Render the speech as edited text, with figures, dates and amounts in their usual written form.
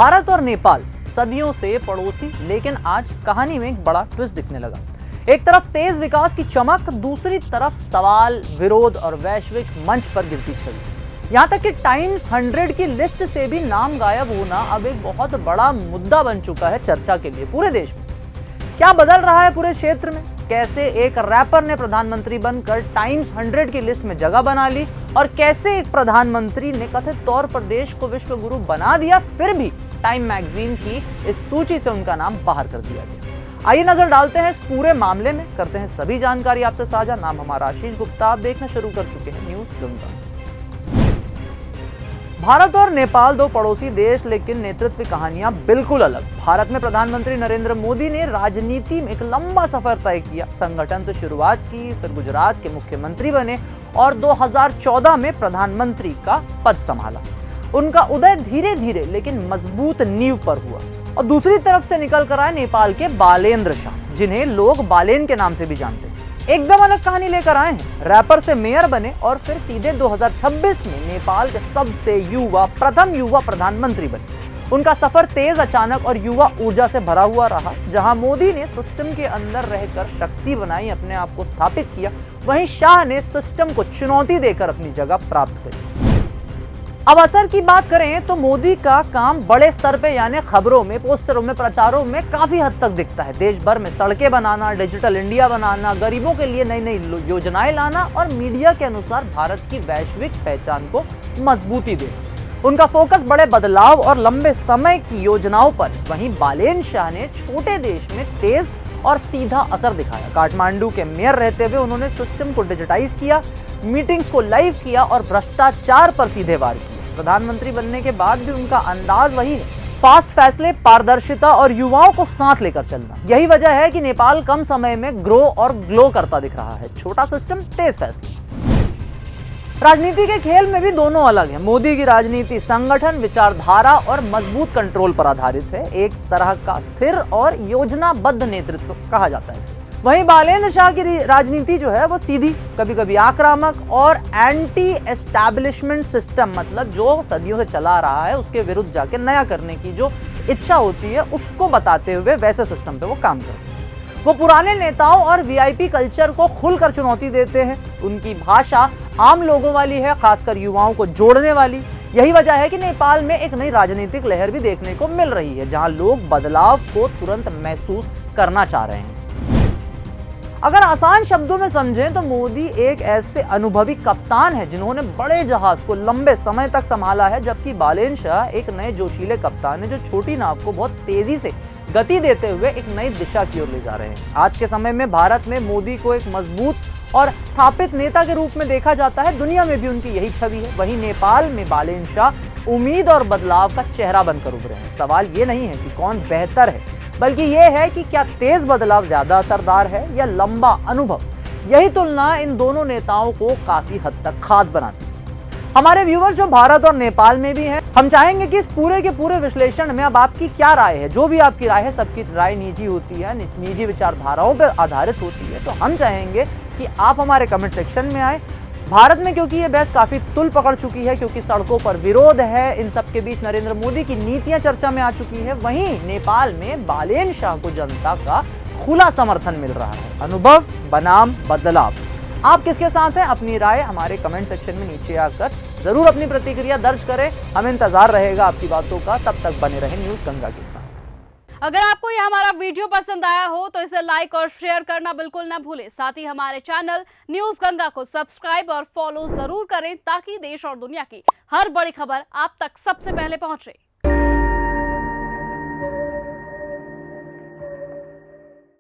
भारत और नेपाल सदियों से पड़ोसी, लेकिन आज कहानी में एक बड़ा ट्विस्ट दिखने लगा। एक तरफ तेज विकास की चमक, दूसरी तरफ सवाल, विरोध और वैश्विक मंच पर गिरती छवि। यहां तक कि टाइम्स 100 की लिस्ट से भी नाम गायब होना अब एक बहुत बड़ा मुद्दा बन चुका है चर्चा के लिए पूरे देश में। क्या बदल रहा है पूरे क्षेत्र में? कैसे एक रैपर ने प्रधानमंत्री बनकर टाइम्स 100 की लिस्ट में जगह बना ली और कैसे एक प्रधानमंत्री ने कथित तौर पर देश को विश्व गुरु बना दिया, फिर भी टाइम मैगजीन की इस सूची से उनका नाम बाहर कर दिया गया। आइए नजर डालते हैं इस पूरे मामले में, करते हैं सभी जानकारी आपसे साझा। नाम हमारा आशीष गुप्ता, आप देखना शुरू कर चुके हैं न्यूज गंगा। भारत और नेपाल दो पड़ोसी देश, लेकिन नेतृत्व कहानियां बिल्कुल अलग। भारत में प्रधानमंत्री नरेंद्र मोदी ने राजनीति में एक लंबा सफर तय किया। संगठन से शुरुआत की, फिर गुजरात के मुख्यमंत्री बने और 2014 में प्रधानमंत्री का पद संभाला। उनका उदय धीरे धीरे लेकिन मजबूत नींव पर हुआ। और दूसरी तरफ से निकल कर आए नेपाल के बालेन्द्र शाह, जिन्हें लोग बालेन के नाम से भी जानते हैं। एकदम अलग कहानी लेकर आए हैं। रैपर से मेयर बने और फिर सीधे 2026 में नेपाल के सबसे प्रथम युवा प्रधानमंत्री बने। उनका सफर तेज, अचानक और युवा ऊर्जा से भरा हुआ रहा। जहां मोदी ने सिस्टम के अंदर रहकर शक्ति बनाई, अपने आप को स्थापित किया, वहीं शाह ने सिस्टम को चुनौती देकर अपनी जगह प्राप्त करी। अब असर की बात करें तो मोदी का काम बड़े स्तर पे, यानी खबरों में, पोस्टरों में, प्रचारों में काफी हद तक दिखता है। देश भर में सड़कें बनाना, डिजिटल इंडिया बनाना, गरीबों के लिए नई नई योजनाएं लाना और मीडिया के अनुसार भारत की वैश्विक पहचान को मजबूती देना। उनका फोकस बड़े बदलाव और लंबे समय की योजनाओं पर। वहीं बालेन शाह ने छोटे देश में तेज और सीधा असर दिखाया। काठमांडू के मेयर रहते हुए उन्होंने सिस्टम को डिजिटाइज किया, मीटिंग्स को लाइव किया और भ्रष्टाचार पर सीधे वार किया। प्रधानमंत्री बनने के बाद भी उनका अंदाज वही है, फास्ट फैसले, पारदर्शिता और युवाओं को साथ लेकर चलना। यही वजह है कि नेपाल कम समय में ग्रो और ग्लो करता दिख रहा है। छोटा सिस्टम, तेज फैसले। राजनीति के खेल में भी दोनों अलग हैं। मोदी की राजनीति संगठन, विचारधारा और मजबूत कंट्रोल पर आधारित है, एक तरह का स्थिर और योजनाबद्ध नेतृत्व कहा जाता है इसे। वहीं बालेन्द्र शाह की राजनीति जो है वो सीधी, कभी कभी आक्रामक और एंटी एस्टैब्लिशमेंट सिस्टम, मतलब जो सदियों से चला रहा है उसके विरुद्ध जाके नया करने की जो इच्छा होती है उसको बताते हुए वैसे सिस्टम पे वो काम करते हैं। वो पुराने नेताओं और वीआईपी कल्चर को खुलकर चुनौती देते हैं। उनकी भाषा आम लोगों वाली है, खासकर युवाओं को जोड़ने वाली। यही वजह है कि नेपाल में एक नई राजनीतिक लहर भी देखने को मिल रही है, जहां लोग बदलाव को तुरंत महसूस करना चाह रहे हैं। अगर आसान शब्दों में समझें तो मोदी एक ऐसे अनुभवी कप्तान है जिन्होंने बड़े जहाज को लंबे समय तक संभाला है, जबकि बालेन शाह एक नए जोशीले कप्तान है जो छोटी नाव को बहुत तेजी से गति देते हुए एक नई दिशा की ओर ले जा रहे हैं। आज के समय में भारत में मोदी को एक मजबूत और स्थापित नेता के रूप में देखा जाता है। दुनिया में भी उनकी यही छवि है। वहीं नेपाल में बालेन शाह उम्मीद और बदलाव का चेहरा बनकर उभरे हैं। सवाल ये नहीं है कि कौन बेहतर है, बल्कि यह है कि क्या तेज बदलाव ज्यादा असरदार है या लंबा अनुभव। यही तुलना इन दोनों नेताओं को काफी हद तक खास बनाती है। हमारे व्यूअर्स जो भारत और नेपाल में भी हैं, हम चाहेंगे कि इस पूरे के पूरे विश्लेषण में अब आपकी क्या राय है। जो भी आपकी राय है, सबकी राय निजी होती है, निजी विचारधाराओं पर आधारित होती है। तो हम चाहेंगे कि आप हमारे कमेंट सेक्शन में आए। भारत में क्योंकि ये बहस काफी तुल पकड़ चुकी है, क्योंकि सड़कों पर विरोध है, इन सब के बीच नरेंद्र मोदी की नीतियां चर्चा में आ चुकी है। वहीं नेपाल में बालेन शाह को जनता का खुला समर्थन मिल रहा है। अनुभव बनाम बदलाव, आप किसके साथ हैं? अपनी राय हमारे कमेंट सेक्शन में नीचे आकर जरूर अपनी प्रतिक्रिया दर्ज करें। हमें इंतजार रहेगा आपकी बातों का। तब तक बने रहें न्यूज गंगा के साथ। अगर आपको ये हमारा वीडियो पसंद आया हो तो इसे लाइक और शेयर करना बिल्कुल ना भूलें। साथ ही हमारे चैनल न्यूज गंगा को सब्सक्राइब और फॉलो जरूर करें, ताकि देश और दुनिया की हर बड़ी खबर आप तक सबसे पहले पहुंचे।